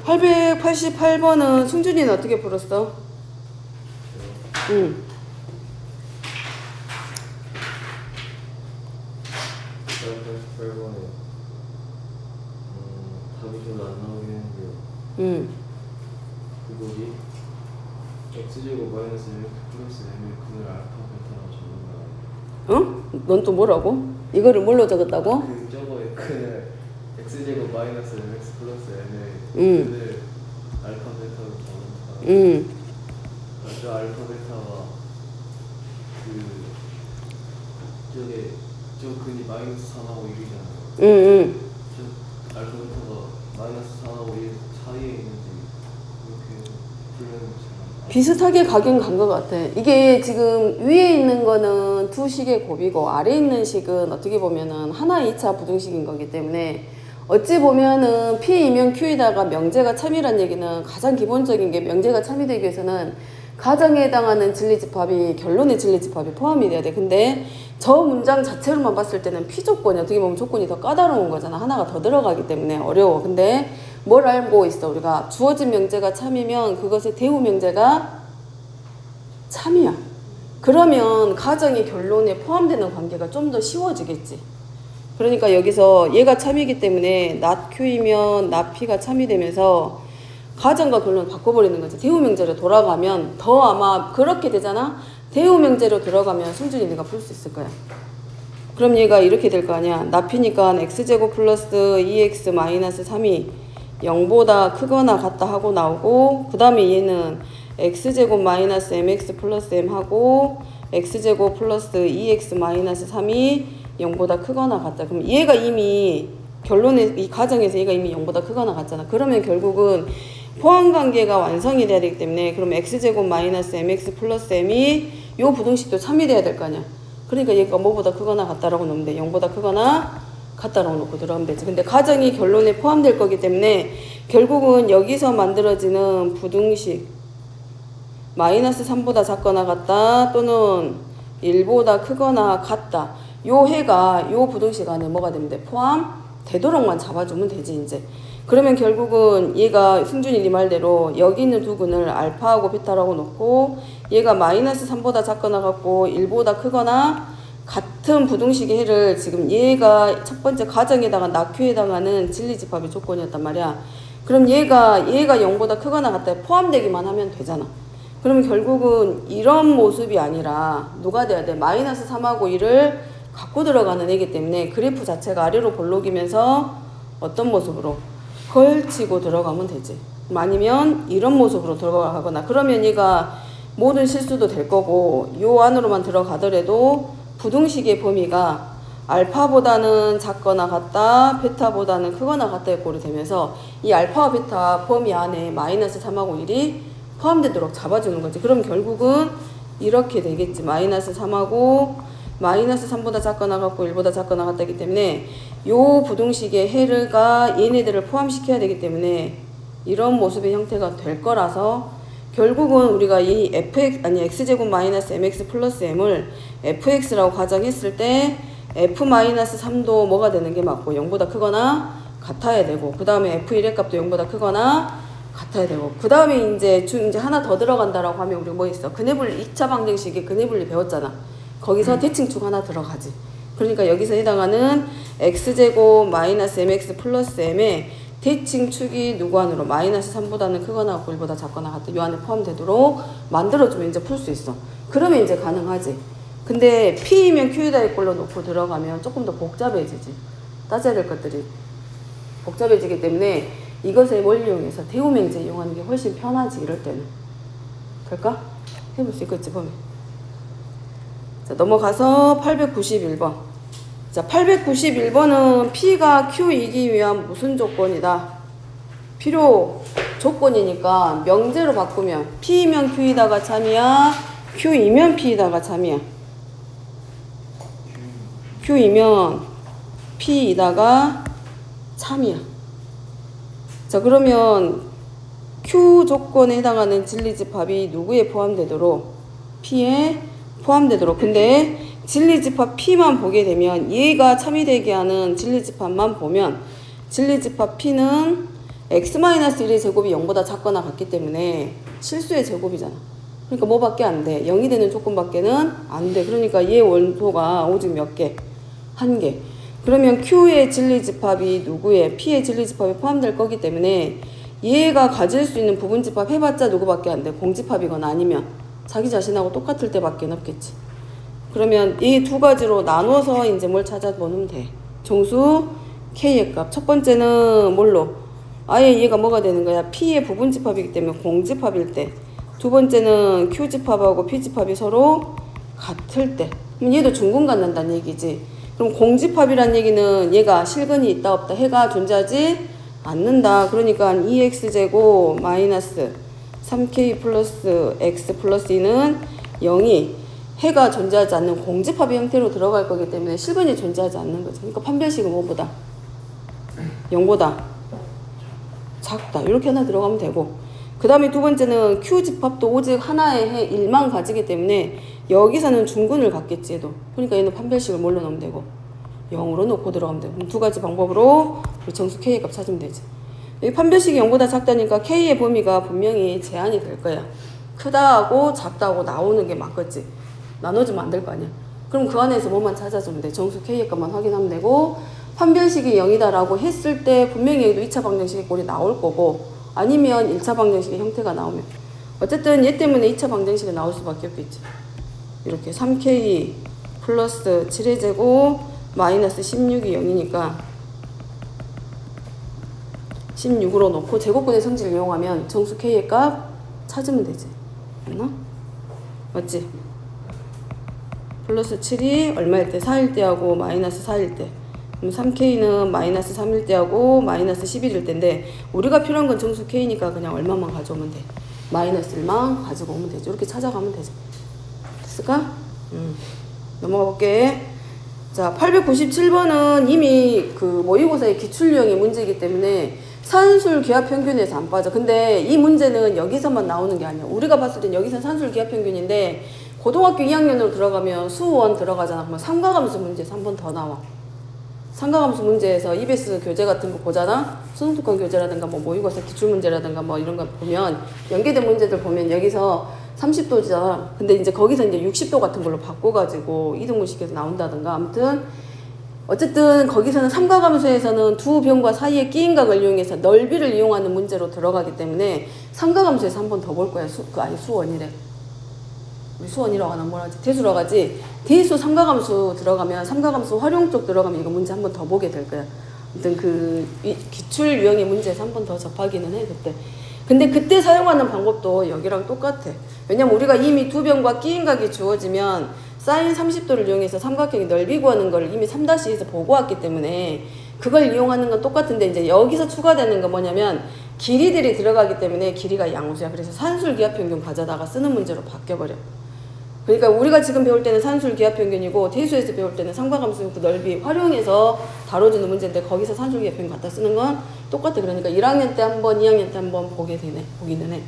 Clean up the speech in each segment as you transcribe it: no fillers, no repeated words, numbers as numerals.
888번은 승준이는 어떻게 풀었어? 응. 888번에 답이 별로 안 나오긴 했는데요. 응. 그거기 x제곱 마이너스 mx 플러스 m의 근을 알파 베타로 적는다. 어? 넌 또 뭐라고? 이거를 뭘로 적었다고? 그 저거의 근을 x제곱 마이너스 mx 플러스 m의 응. 근을 알파 베타로 적는다. 응. 저 알파 베타가 그 저게 저 근이 마이너스 3하고 1이잖아요. 응. 저 알파 베타가 마이너스 4하고 1 사이에 있는지 이렇게 풀면 잘 비슷하게 가긴 간 것 같아. 이게 지금 위에 있는 거는 두 식의 곱이고 아래에 있는 식은 어떻게 보면은 하나 2차 부등식인 거기 때문에 어찌 보면은 P이면 Q에다가 명제가 참이란 얘기는 가장 기본적인 게 명제가 참이 되기 위해서는 가정에 해당하는 진리집합이 결론의 진리집합이 포함이 돼야 돼. 근데 저 문장 자체로만 봤을 때는 P조건이 어떻게 보면 조건이 더 까다로운 거잖아. 하나가 더 들어가기 때문에 어려워. 근데 뭘 알고 있어 우리가? 주어진 명제가 참이면 그것의 대우 명제가 참이야. 그러면 가정의 결론에 포함되는 관계가 좀 더 쉬워지겠지. 그러니까 여기서 얘가 참이기 때문에 not Q이면 not P가 참이 되면서 가정과 결론을 바꿔버리는 거지. 대우 명제로 돌아가면 더 아마 그렇게 되잖아. 대우 명제로 들어가면 승준이 네가 풀 수 있을 거야. 그럼 얘가 이렇게 될 거 아니야. not P니까 x제곱 플러스 2x 마이너스 3이 0보다 크거나 같다 하고 나오고, 그 다음에 얘는 x제곱 마이너스 mx 플러스 m 하고 x제곱 플러스 2x 마이너스 3이 0보다 크거나 같다. 그럼 얘가 이미 결론에 이 가정에서 얘가 이미 0보다 크거나 같잖아. 그러면 결국은 포함관계가 완성이 돼야 되기 때문에 그럼 x제곱 마이너스 mx 플러스 m이 요 부등식도 참이 돼야 될 거 아니야. 그러니까 얘가 뭐보다 크거나 같다라고 놓으면 돼. 0보다 크거나 같다라고 놓고 들어가면 되지. 근데 가정이 결론에 포함될 거기 때문에 결국은 여기서 만들어지는 부등식 마이너스 3보다 작거나 같다 또는 1보다 크거나 같다. 요 해가 요 부등식 안에 뭐가 되면 돼? 포함되도록만 잡아주면 되지 이제. 그러면 결국은 얘가 승준이 네 말대로 여기 있는 두 근을 알파하고 베타라고 놓고 얘가 마이너스 3보다 작거나 같고 1보다 크거나 같은 부등식의 해를 지금 얘가 첫 번째 가정에다가 낙규에 해당하는 진리집합의 조건이었단 말이야. 그럼 얘가 0보다 크거나 같다에 포함되기만 하면 되잖아. 그러면 결국은 이런 모습이 아니라 누가 돼야 돼? 마이너스 3하고 1을 갖고 들어가는 애기 때문에 그래프 자체가 아래로 볼록이면서 어떤 모습으로? 걸치고 들어가면 되지. 아니면 이런 모습으로 들어가거나 그러면 얘가 모든 실수도 될 거고 요 안으로만 들어가더라도 부등식의 범위가 알파보다는 작거나 같다, 베타보다는 크거나 같다의 꼴이 되면서 이 알파와 베타 범위 안에 마이너스 3하고 1이 포함되도록 잡아주는 거지. 그럼 결국은 이렇게 되겠지. 마이너스 3하고 마이너스 3보다 작거나 같고 1보다 작거나 같다기 때문에 요 부등식의 해가 얘네들을 포함시켜야 되기 때문에 이런 모습의 형태가 될 거라서 결국은 우리가 이 x제곱 마이너스 mx 플러스 m을 fx라고 가정했을 때 f-3도 뭐가 되는 게 맞고 0보다 크거나 같아야 되고 그 다음에 f1의 값도 0보다 크거나 같아야 되고 그 다음에 이제 하나 더 들어간다라고 하면 우리 뭐 있어? 근해분리 2차 방정식의 근해분리 배웠잖아. 거기서 대칭축 하나 들어가지. 그러니까 여기서 해당하는 x제곱 마이너스 mx 플러스 m의 대칭축이 누구 안으로 마이너스 3보다는 크거나 1보다 작거나 같다. 요 안에 포함되도록 만들어주면 이제 풀 수 있어. 그러면 이제 가능하지. 근데 P이면 Q에다의 꼴로 놓고 들어가면 조금 더 복잡해지지. 따져야 될 것들이 복잡해지기 때문에 이것을 뭘 이용해서 대우명제 이용하는 게 훨씬 편하지. 이럴 때는. 될까? 해볼 수 있겠지 보면. 자, 넘어가서 891번. 자, 891번은 P가 Q이기 위한 무슨 조건이다? 필요 조건이니까 명제로 바꾸면 P이면 Q이다가 참이야, Q이면 P이다가 참이야. Q이면 P이다가 참이야. 자, 그러면 Q 조건에 해당하는 진리집합이 누구에 포함되도록? P에 포함되도록. 근데 진리집합 P만 보게 되면 얘가 참이 되게 하는 진리집합만 보면 진리집합 P는 x-1의 제곱이 0보다 작거나 같기 때문에 실수의 제곱이잖아. 그러니까 뭐밖에 안 돼? 0이 되는 조건밖에는 안 돼. 그러니까 얘 원소가 오직 몇 개? 한 개. 그러면 Q의 진리집합이 누구의? P의 진리집합에 포함될 거기 때문에 얘가 가질 수 있는 부분집합 해봤자 누구밖에 안 돼? 공집합이거나 아니면 자기 자신하고 똑같을 때밖에 없겠지. 그러면 이 두 가지로 나눠서 이제 뭘 찾아보면 돼. 정수 K의 값. 첫 번째는 뭘로? 아예 얘가 뭐가 되는 거야? P의 부분집합이기 때문에 공집합일 때. 두 번째는 Q집합하고 P집합이 서로 같을 때. 그럼 얘도 중근 갖는다는 얘기지. 그럼 공집합이란 얘기는 얘가 실근이 있다 없다 해가 존재하지 않는다. 그러니까 2x제곱 마이너스 3k 플러스 x 플러스 2는 0이 해가 존재하지 않는 공집합의 형태로 들어갈 거기 때문에 실근이 존재하지 않는 거죠. 그러니까 판별식은 뭐보다? 0보다 작다. 이렇게 하나 들어가면 되고, 그 다음에 두 번째는 Q집합도 오직 하나의 해 1만 가지기 때문에 여기서는 중근을 갖겠지 얘도. 그러니까 얘는 판별식을 뭘로 넣으면 되고 0으로 넣고 들어가면 되고. 그럼 두 가지 방법으로 우리 정수 K의 값 찾으면 되지. 여기 판별식이 0보다 작다니까 K의 범위가 분명히 제한이 될 거야. 크다하고 작다하고 나오는 게 맞겠지. 나눠주면 안 될 거 아니야. 그럼 그 안에서 뭐만 찾아주면 돼. 정수 K의 값만 확인하면 되고, 판별식이 0이다라고 했을 때 분명히 여기도 2차 방정식의 꼴이 나올 거고, 아니면 1차 방정식의 형태가 나오면, 어쨌든 얘 때문에 2차 방정식이 나올 수밖에 없겠지. 이렇게 3K 플러스 7의 제곱 마이너스 16이 0이니까 16으로 놓고 제곱근의 성질을 이용하면 정수 K의 값 찾으면 되지. 맞나? 맞지? 플러스 7이 얼마일 때? 4일 때하고 마이너스 4일 때. 그럼 3K는 마이너스 3일 때하고 마이너스 11일 때인데, 우리가 필요한 건 정수 K니까 그냥 얼마만 가져오면 돼. 마이너스 1만 가지고 오면 되지. 이렇게 찾아가면 되지. 됐을까? 넘어가 볼게. 자, 897번은 이미 그 모의고사의 기출유형의 문제이기 때문에 산술 기하 평균에서 안 빠져. 근데 이 문제는 여기서만 나오는 게 아니야. 우리가 봤을 땐 여기서 산술 기하 평균인데 고등학교 2학년으로 들어가면 수원 들어가잖아. 그러면 삼가함수 문제에서 한 번 더 나와. 삼가함수 문제에서 EBS 교재 같은 거 보잖아. 수능특권 교재라든가 뭐 모의고사 기출문제라든가 뭐 이런 거 보면 연계된 문제들 보면 여기서 30도잖아. 근데 이제 거기서 이제 60도 같은 걸로 바꿔가지고 이등분식에서 나온다든가. 아무튼 어쨌든 거기서는 삼각함수에서는 두 변과 사이의 끼임각을 이용해서 넓이를 이용하는 문제로 들어가기 때문에 삼각함수에서 한 번 더 볼 거야. 아니 수원이래. 우리 수원이라고 하나 뭐라 하지? 대수라고 하지? 대수 삼각함수 들어가면 삼각함수 활용 쪽 들어가면 이거 문제 한 번 더 보게 될 거야. 아무튼 그 기출 유형의 문제에서 한 번 더 접하기는 해 그때. 근데 그때 사용하는 방법도 여기랑 똑같아. 왜냐면 우리가 이미 두 변과 끼임각이 주어지면 사인 30도를 이용해서 삼각형의 넓이 구하는 걸 이미 3-2에서 보고 왔기 때문에 그걸 이용하는 건 똑같은데, 이제 여기서 추가되는 건 뭐냐면 길이들이 들어가기 때문에 길이가 양수야. 그래서 산술 기하평균 가져다가 쓰는 문제로 바뀌어버려. 그러니까 우리가 지금 배울 때는 산술 기하평균이고 대수에서 배울 때는 삼각함수 넓이 활용해서 다뤄주는 문제인데 거기서 산술 기하평균 갖다 쓰는 건 똑같아. 그러니까 1학년 때 한 번, 2학년 때 한 번 보기는 해.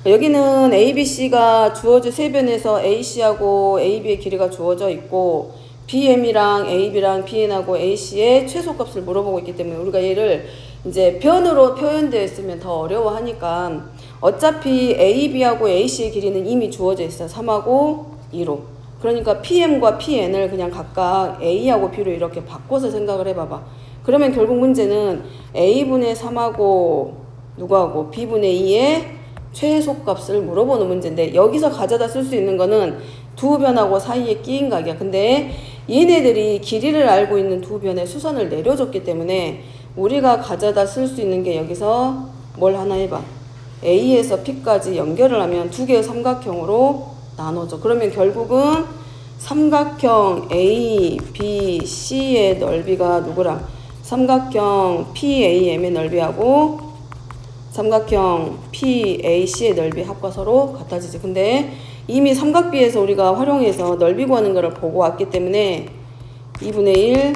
여기는 ABC가 주어져 세 변에서 AC하고 AB의 길이가 주어져 있고 BM이랑 AB랑 BN하고 AC의 최소값을 물어보고 있기 때문에 우리가 얘를 이제 변으로 표현되어 있으면 더 어려워하니까 어차피 AB하고 AC의 길이는 이미 주어져 있어. 3하고 2로. 그러니까 PM과 PN을 그냥 각각 A하고 B로 이렇게 바꿔서 생각을 해봐봐. 그러면 결국 문제는 A분의 3하고 누구하고 B분의 2의 최소값을 물어보는 문제인데, 여기서 가져다 쓸 수 있는 거는 두 변하고 사이에 끼인 각이야. 근데 얘네들이 길이를 알고 있는 두 변의 수선을 내려줬기 때문에 우리가 가져다 쓸 수 있는 게 여기서 뭘 하나 해봐. A에서 P까지 연결을 하면 두 개의 삼각형으로 나눠져. 그러면 결국은 삼각형 A, B, C의 넓이가 누구랑? 삼각형 PAM의 넓이하고 삼각형 PAC의 넓이 합과 서로 같아지지. 근데 이미 삼각비에서 우리가 활용해서 넓이 구하는 거를 보고 왔기 때문에 2분의 1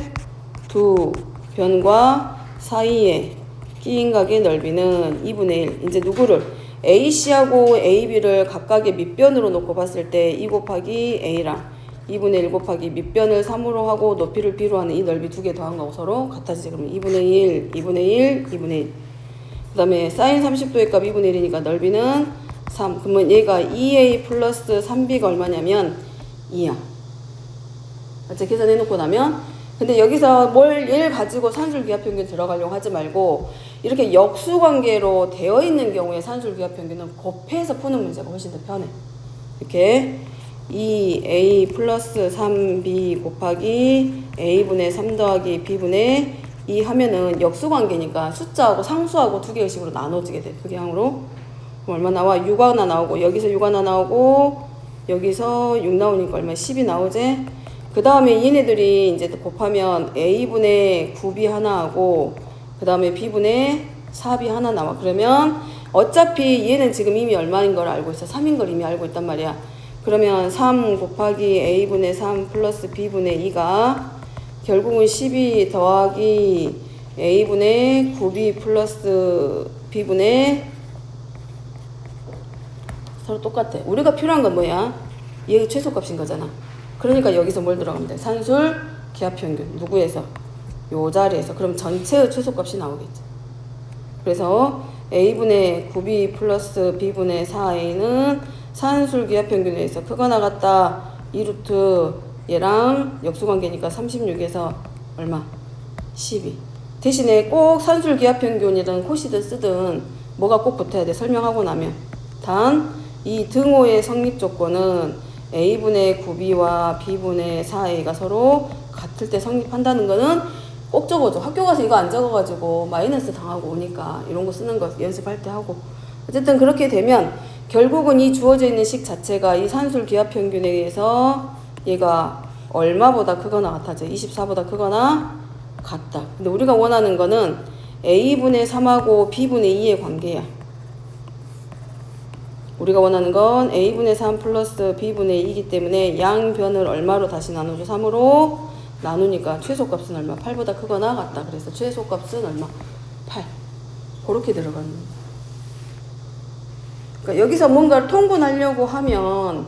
두 변과 사이의 끼인각의 넓이는 2분의 1. 이제 누구를? AC하고 AB를 각각의 밑변으로 놓고 봤을 때 2 곱하기 A랑 2분의 1 곱하기 밑변을 3으로 하고 높이를 B로 하는 이 넓이 두 개 더한 거고 서로 같아지지. 그러면 2분의 1, 2분의 1, 2분의 1. 다음에 사인 30도의 값 2분의 1이니까 넓이는 3. 그러면 얘가 2a 플러스 3b가 얼마냐면 2야. 맞죠? 계산해놓고 나면. 근데 여기서 얘를 가지고 산술기하평균 들어가려고 하지 말고 이렇게 역수관계로 되어 있는 경우에 산술기하평균은 곱해서 푸는 문제가 훨씬 더 편해. 이렇게 2a 플러스 3b 곱하기 a분의 3 더하기 b분의 2 하면은 역수관계니까 숫자하고 상수하고 두 개의 식으로 나눠지게 돼. 극양으로. 그럼 얼마 나와? 6 하나 나오고 여기서 6 하나 나오고 여기서 6 나오니까 얼마? 10이 나오지? 그 다음에 얘네들이 이제 곱하면 a분의 9b 하나 하고 그 다음에 b분의 4b 하나 나와. 그러면 어차피 얘는 지금 이미 얼마인 걸 알고 있어. 3인 걸 이미 알고 있단 말이야. 그러면 3 곱하기 a분의 3 플러스 b분의 2가 결국은 12 더하기 a분의 9b 플러스 b분의 서로 똑같아. 우리가 필요한 건 뭐야? 얘가 최소값인 거잖아. 그러니까 여기서 뭘 들어가면 돼? 산술 기하평균. 누구에서? 요 자리에서. 그럼 전체의 최소값이 나오겠지. 그래서 a분의 9b 플러스 b분의 4a는 산술 기하평균에서 크거나 같다. 2루트 얘랑 역수관계니까 36에서 얼마? 12. 대신에 꼭 산술 기하평균이든 코시든 쓰든 뭐가 꼭 붙어야 돼? 설명하고 나면. 단 이 등호의 성립 조건은 a분의 9b와 b분의 4a가 서로 같을 때 성립한다는 거는 꼭 적어줘. 학교 가서 이거 안 적어가지고 마이너스 당하고 오니까 이런 거 쓰는 거 연습할 때 하고. 어쨌든 그렇게 되면 결국은 이 주어져 있는 식 자체가 이 산술 기하평균에 의해서 얘가 얼마보다 크거나 같아져. 24보다 크거나 같다. 근데 우리가 원하는 거는 a분의 3하고 b분의 2의 관계야. 우리가 원하는 건 a분의 3 플러스 b분의 2이기 때문에 양변을 얼마로 다시 나누죠? 3으로 나누니까 최소값은 얼마? 8보다 크거나 같다. 그래서 최소값은 얼마? 8. 그렇게 들어가는 거예요. 그러니까 여기서 뭔가를 통분하려고 하면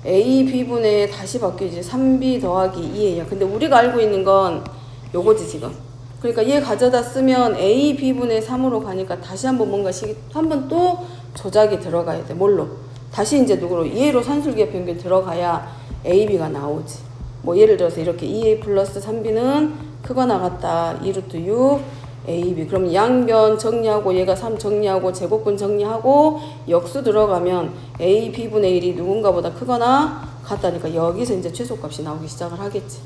a, b분의 다시 바뀌지. 3b 더하기 2예요. 근데 우리가 알고 있는 건 요거지 지금. 그러니까 얘 가져다 쓰면 a, b분의 3으로 가니까 다시 한번 뭔가 한번 또 조작이 들어가야 돼. 뭘로? 다시 이제 누구로? 얘로 산술기하평균 들어가야 a, b가 나오지. 뭐 예를 들어서 이렇게 2a 플러스 3b는 크거나 같다. 2루트 6 a, b. 그럼 양변 정리하고 얘가 3 정리하고 제곱근 정리하고 역수 들어가면 a, b분의 1이 누군가보다 크거나 같다니까 여기서 이제 최소값이 나오기 시작을 하겠지.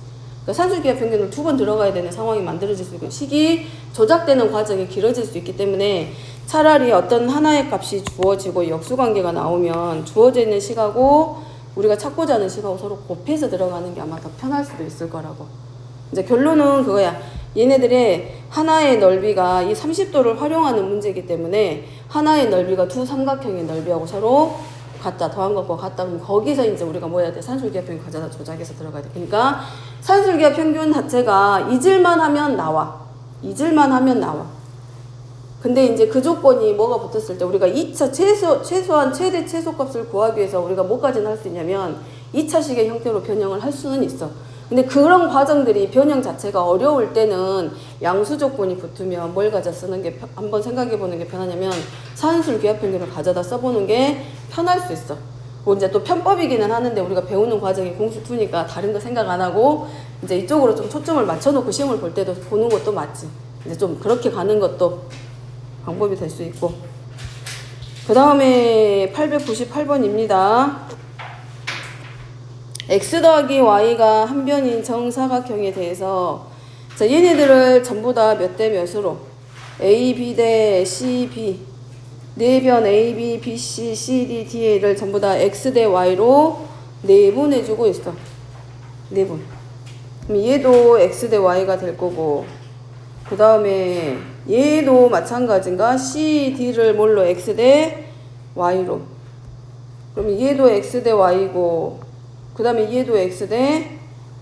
그러니까 산술기하평균을 2번 들어가야 되는 상황이 만들어질 수 있고 식이 조작되는 과정이 길어질 수 있기 때문에 차라리 어떤 하나의 값이 주어지고 역수관계가 나오면 주어져 있는 식하고 우리가 찾고자 하는 식하고 서로 곱해서 들어가는 게 아마 더 편할 수도 있을 거라고. 이제 결론은 그거야. 얘네들의 하나의 넓이가 이 30도를 활용하는 문제이기 때문에 하나의 넓이가 두 삼각형의 넓이하고 서로 같다. 더한 것과 같다. 그럼 거기서 이제 우리가 뭐 해야 돼? 산술기하평균 가져다 조작해서 들어가야 돼. 그러니까 산술기하평균 자체가 잊을만 하면 나와. 잊을만 하면 나와. 근데 이제 그 조건이 뭐가 붙었을 때 우리가 2차 최소한 최대 최소값을 구하기 위해서 우리가 뭐까지는 할 수 있냐면 2차식의 형태로 변형을 할 수는 있어. 근데 그런 과정들이 변형 자체가 어려울 때는 양수 조건이 붙으면 뭘 가져 쓰는 게 한번 생각해 보는 게 편하냐면 산술 기하평균을 가져다 써보는 게 편할 수 있어. 뭐 이제 또 편법이기는 하는데 우리가 배우는 과정이 공수 2니까 다른 거 생각 안 하고 이제 이쪽으로 좀 초점을 맞춰놓고 시험을 볼 때도 보는 것도 맞지. 이제 좀 그렇게 가는 것도 방법이 될 수 있고. 그 다음에 898번입니다. x 더하기 y가 한 변인 정사각형에 대해서 자 얘네들을 전부 다 몇 대 몇으로 a, b 대 c, b 네 변 a, b, b, c, c, d, d를 전부 다 x 대 y로 내분해주고 있어. 내분. 그럼 얘도 x 대 y가 될 거고 그 다음에 얘도 마찬가지인가? c, d를 뭘로? x 대 y로. 그러면 얘도 x 대 y고 그 다음에 얘도 x 대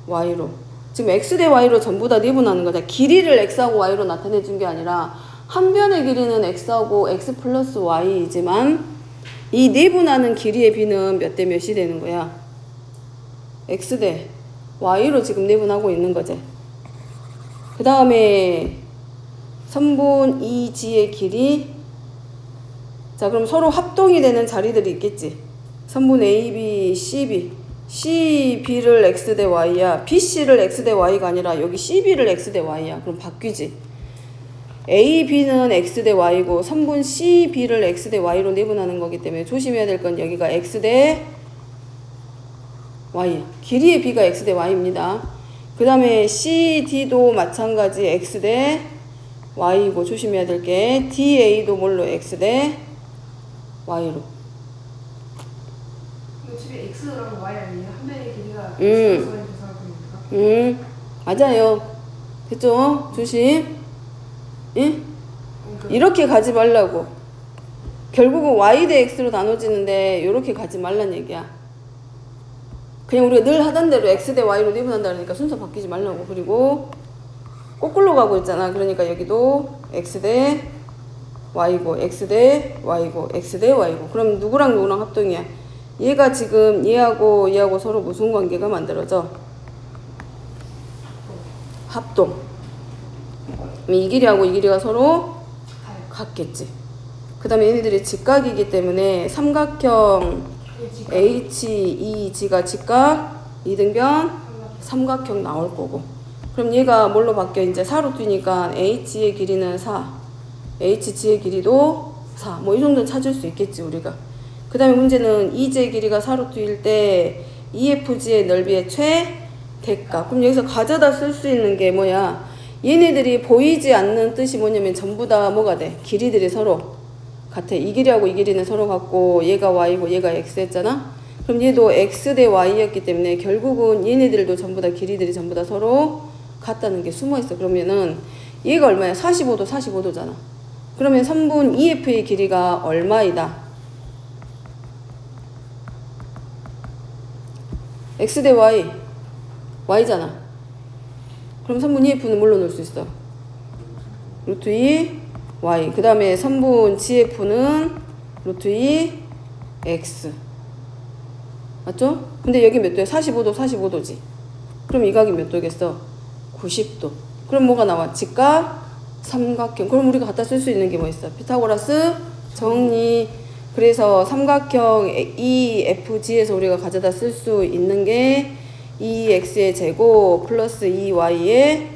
y로. 지금 x 대 y로 전부 다 내분하는 거다. 길이를 x하고 y로 나타내 준 게 아니라 한 변의 길이는 x하고 x 플러스 y이지만 이 내분하는 길이의 b는 몇 대 몇이 되는 거야? x 대 y로 지금 내분하고 있는 거지. 그 다음에 선분 2g의 길이 자, 그럼 서로 합동이 되는 자리들이 있겠지. 선분 AB, CB. CB를 X 대 Y야. BC를 X 대 Y가 아니라 여기 CB를 X 대 Y야. 그럼 바뀌지. AB는 X 대 Y고 선분 CB를 X 대 Y로 내분하는 거기 때문에 조심해야 될 건 여기가 X 대 Y. 길이의 B가 X 대 Y입니다. 그 다음에 CD도 마찬가지 X 대 Y고 조심해야 될 게 DA도 뭘로 X 대 Y로. 이거 집에 X랑 Y 아니에요? 한 면의 길이가 X가 있는 겁니까? 맞아요. 됐죠? 조심. 예? 이렇게 가지 말라고. 결국은 Y 대 X로 나눠지는데 이렇게 가지 말란 얘기야. 그냥 우리가 늘 하던 대로 X 대 Y로 내분한다 그러니까 순서 바뀌지 말라고. 그리고 거꾸로 가고 있잖아. 그러니까 여기도 X 대 Y고 X 대 Y고 X 대 Y고. 그럼 누구랑 누구랑 합동이야? 얘가 지금 얘하고 얘하고 서로 무슨 관계가 만들어져? 합동. 그럼 이 길이하고 이 길이가 서로 같겠지. 그 다음에 얘네들이 직각이기 때문에 삼각형 HEG가 직각, 이등변, 삼각형 나올 거고. 그럼 얘가 뭘로 바뀌어? 이제 4로 뛰니까 H의 길이는 4, HG의 길이도 4. 뭐 이 정도는 찾을 수 있겠지 우리가. 그 다음에 문제는 EG의 길이가 4로 뛰일 때 EFG의 넓이의 최대값. 그럼 여기서 가져다 쓸 수 있는 게 뭐야? 얘네들이 보이지 않는 뜻이 뭐냐면 전부 다 뭐가 돼? 길이들이 서로 같아. 이 길이하고 이 길이는 서로 같고 얘가 Y고 얘가 X 했잖아? 그럼 얘도 X 대 Y였기 때문에 결국은 얘네들도 전부 다 길이들이 전부 다 서로 같다는 게 숨어 있어. 그러면은 얘가 얼마야? 45도, 45도잖아. 그러면 선분 EF의 길이가 얼마이다? X 대 Y, Y잖아. 그럼 선분 EF는 뭘로 넣을 수 있어? 루트 2 Y. 그 다음에 선분 GF는 루트 2 X. 맞죠? 근데 여기 몇 도야? 45도, 45도지. 그럼 이 각이 몇 도겠어? 90도. 그럼 뭐가 나와? 직각, 삼각형. 그럼 우리가 갖다 쓸 수 있는 게 뭐 있어? 피타고라스 정리. 그래서 삼각형 EFG에서 우리가 가져다 쓸 수 있는 게 2x의 제곱 플러스 2y의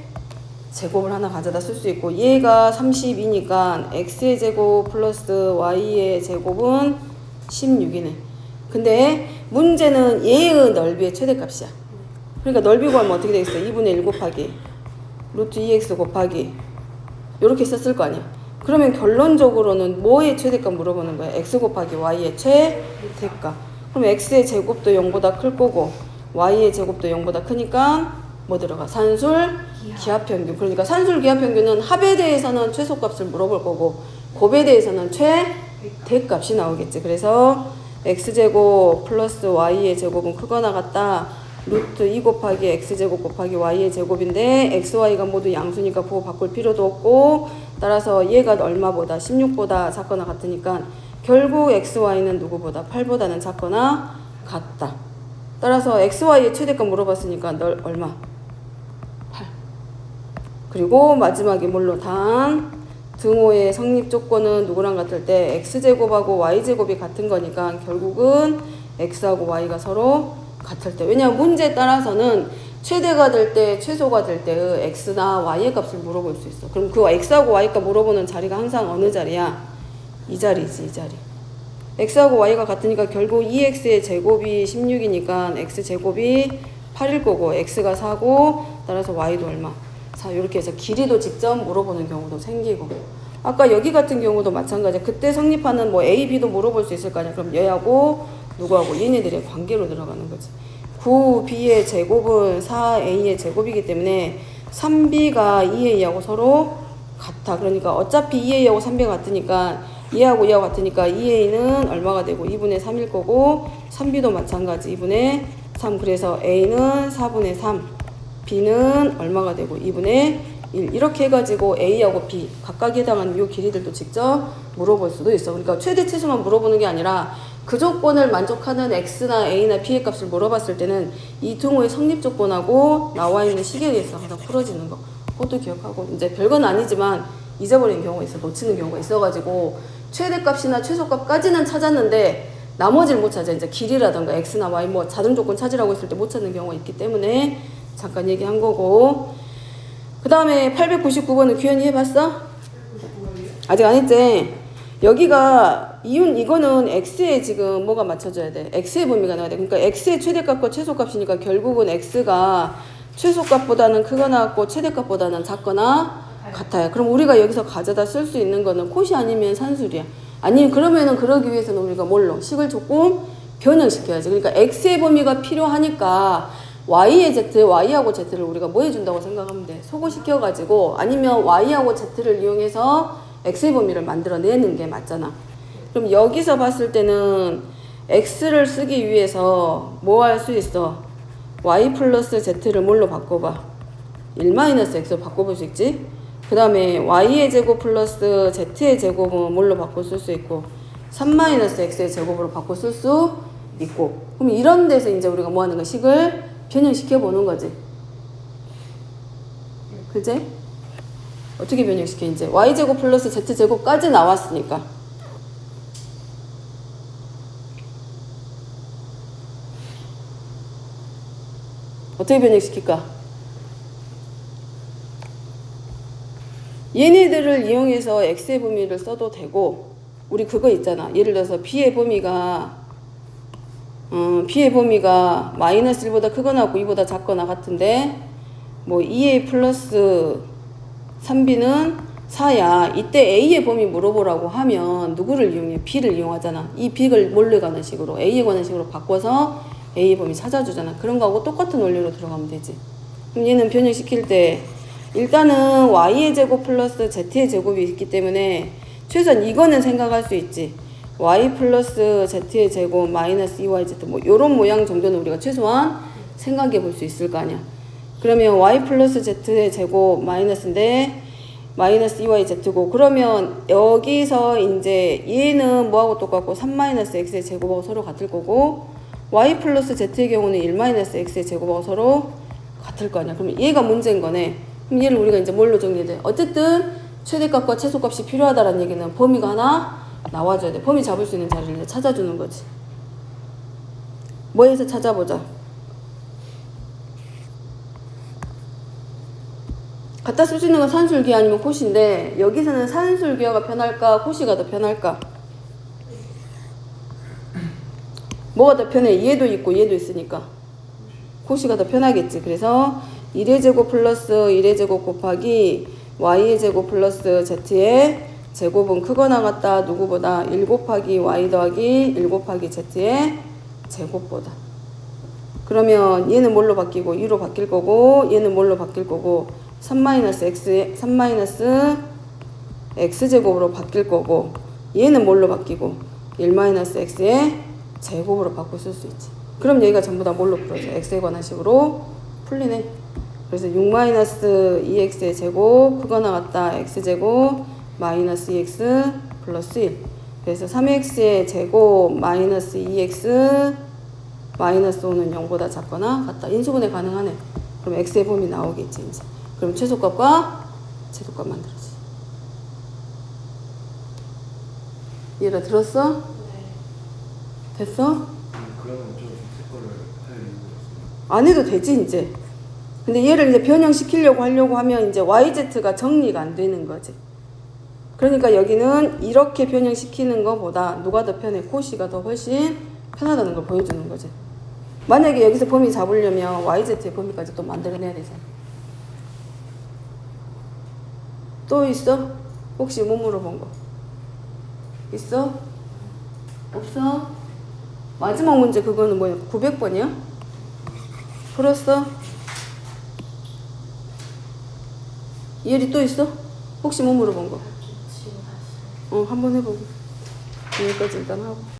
제곱을 하나 가져다 쓸 수 있고, 얘가 32니까 x의 제곱 플러스 y의 제곱은 16이네. 근데 문제는 얘의 넓이의 최대값이야. 그러니까 넓이 구하면 어떻게 되겠어? 2분의 1 곱하기 루트 2x 곱하기 이렇게 썼을 거 아니야. 그러면 결론적으로는 뭐의 최대값 물어보는 거야? x 곱하기 y의 최대값. 그럼 x의 제곱도 0보다 클 거고 y의 제곱도 0보다 크니까 뭐 들어가? 산술 기하평균. 그러니까 산술 기하평균은 합에 대해서는 최소값을 물어볼 거고 곱에 대해서는 최대값이 나오겠지. 그래서 x제곱 플러스 y의 제곱은 크거나 같다. 루트 2 곱하기 x제곱 곱하기 y의 제곱인데 xy가 모두 양수니까 부호 바꿀 필요도 없고, 따라서 얘가 얼마보다? 16보다 작거나 같으니까 결국 xy는 누구보다? 8보다는 작거나 같다. 따라서 xy의 최대값 물어봤으니까 널 얼마? 8. 그리고 마지막에 뭘로? 단 등호의 성립 조건은 누구랑 같을 때? x제곱하고 y제곱이 같은 거니까 결국은 x하고 y가 서로 같을 때. 왜냐하면 문제에 따라서는 최대가 될 때, 최소가 될 때의 x나 y의 값을 물어볼 수 있어. 그럼 그 x하고 y값 물어보는 자리가 항상 어느 자리야? 이 자리지, 이 자리. x하고 y가 같으니까 결국 2x의 제곱이 16이니까 x제곱이 8일 거고 x가 4고 따라서 y도 얼마? 4. 이렇게 해서 길이도 직접 물어보는 경우도 생기고, 아까 여기 같은 경우도 마찬가지야. 그때 성립하는 뭐 a, b도 물어볼 수 있을 거 아니야. 그럼 얘하고 누구하고? 얘네들의 관계로 들어가는 거지. 9b의 제곱은 4a의 제곱이기 때문에 3b가 2a하고 서로 같아. 그러니까 어차피 2a하고 3b가 같으니까 얘하고 얘하고 같으니까 2a는 얼마가 되고 2분의 3일 거고 3b도 마찬가지 2분의 3. 그래서 a는 4분의 3, b는 얼마가 되고 2분의 1. 이렇게 해가지고 a하고 b 각각에 해당하는 이 길이들도 직접 물어볼 수도 있어. 그러니까 최대 최소만 물어보는 게 아니라 그 조건을 만족하는 x나 a나 b의 값을 물어봤을 때는 이 등호의 성립 조건하고 나와 있는 식에 의해서 항상 풀어지는 거. 그것도 기억하고, 이제 별건 아니지만 잊어버리는 경우가 있어. 놓치는 경우가 있어가지고 최대값이나 최소값까지는 찾았는데 나머지를 못 찾아. 이제 길이라던가 x나 y 뭐 자동 조건 찾으라고 했을 때 못 찾는 경우가 있기 때문에 잠깐 얘기한 거고. 그 다음에 899번은 규현이 해봤어? 아직 안 했지? 여기가 이거는 x에 지금 뭐가 맞춰져야 돼? x의 범위가 나와야 돼. 그러니까 x의 최대값과 최소값이니까 결국은 x가 최소값보다는 크거나 같고 최대값보다는 작거나 같아요. 그럼 우리가 여기서 가져다 쓸 수 있는 거는 콧이 아니면 산술이야. 아니 그러면은 그러기 위해서는 우리가 뭘로? 식을 조금 변형시켜야지. 그러니까 x의 범위가 필요하니까 y의 z, y하고 z를 우리가 뭐 해준다고 생각하면 돼? 소거시켜가지고 아니면 y하고 z를 이용해서 x의 범위를 만들어내는 게 맞잖아. 그럼 여기서 봤을 때는 x를 쓰기 위해서 뭐 할 수 있어? y 플러스 z를 뭘로 바꿔봐? 1-x로 바꿔볼 수 있지? 그 다음에 y의 제곱 플러스 z의 제곱은 뭘로 바꿔 쓸 수 있고 3-x의 제곱으로 바꿔 쓸 수 있고. 그럼 이런 데서 이제 우리가 뭐 하는 거야? 식을 변형시켜 보는 거지. 그지? 어떻게 변형시켜? 이제 y제곱 플러스 z제곱까지 나왔으니까. 어떻게 변형시킬까? 얘네들을 이용해서 x의 범위를 써도 되고, 우리 그거 있잖아. 예를 들어서 b의 범위가 마이너스 1보다 크거나 같고 2보다 작거나 같은데 뭐 2a 플러스 3b는 4야. 이때 a의 범위 물어보라고 하면 누구를 이용해? b를 이용하잖아. 이 b를 몰래 가는 식으로 a에 관한 식으로 바꿔서 a의 범위 찾아주잖아. 그런 거하고 똑같은 원리로 들어가면 되지. 그럼 얘는 변형시킬 때 일단은 y의 제곱 플러스 z의 제곱이 있기 때문에 최소한 이거는 생각할 수 있지. y 플러스 z의 제곱 마이너스 2yz 뭐 요런 모양 정도는 우리가 최소한 생각해 볼 수 있을 거 아니야. 그러면 y 플러스 z의 제곱 마이너스인데 마이너스 2yz고, 그러면 여기서 이제 얘는 뭐하고 똑같고 3-x의 제곱하고 서로 같을 거고, y 플러스 z의 경우는 1-x의 제곱하고 서로 같을 거 아니야. 그럼 얘가 문제인 거네. 그럼 얘를 우리가 이제 뭘로 정리해야 돼? 어쨌든 최대값과 최소값이 필요하다라는 얘기는 범위가 하나 나와줘야 돼. 범위 잡을 수 있는 자리를 이제 찾아주는 거지. 뭐에서 찾아보자. 갖다 쓸 수 있는 건 산술기하 아니면 코시인데 여기서는 산술기하가 편할까 코시가 더 편할까? 뭐가 더 편해? 얘도 있고 얘도 있으니까 코시가 더 편하겠지. 그래서 1의 제곱 플러스 1의 제곱 곱하기 y의 제곱 플러스 z의 제곱은 크거나 같다. 누구보다? 1 곱하기 y 더하기 1 곱하기 z의 제곱보다. 그러면 얘는 뭘로 바뀌고 2로 바뀔 거고, 얘는 뭘로 바뀔 거고 3-x제곱으로 바뀔 거고, 얘는 뭘로 바뀌고 1-x의 제곱으로 바꿔 쓸 수 있지. 그럼 얘가 전부 다 뭘로 풀어져? x에 관한 식으로 풀리네. 그래서 6-2x의 제곱 크거나 같다 x제곱 마이너스 2x 플러스 1. 그래서 3x의 제곱 마이너스 2x 마이너스 5는 0보다 작거나 같다. 인수분해 가능하네. 그럼 x의 범위 나오겠지 이제. 그럼 최소값과 최소값 만들어지. 이해가 들었어? 네. 됐어? 그러면 좀 색깔을 할 이유가 있어요. 안 해도 되지 이제. 근데 얘를 이제 변형시키려고 하려고 하면 이제 yz가 정리가 안 되는 거지. 그러니까 여기는 이렇게 변형시키는 것보다 누가 더 편해? 코시가 더 훨씬 편하다는 걸 보여주는 거지. 만약에 여기서 범위 잡으려면 yz의 범위까지 또 만들어내야 되잖아. 또 있어? 혹시 못 물어본 거? 있어? 없어? 마지막 문제 그거는 뭐야? 900번이야? 풀었어? 이해리 또 있어? 혹시 못 물어본 거? 한번 해보고 여기까지 일단 하고.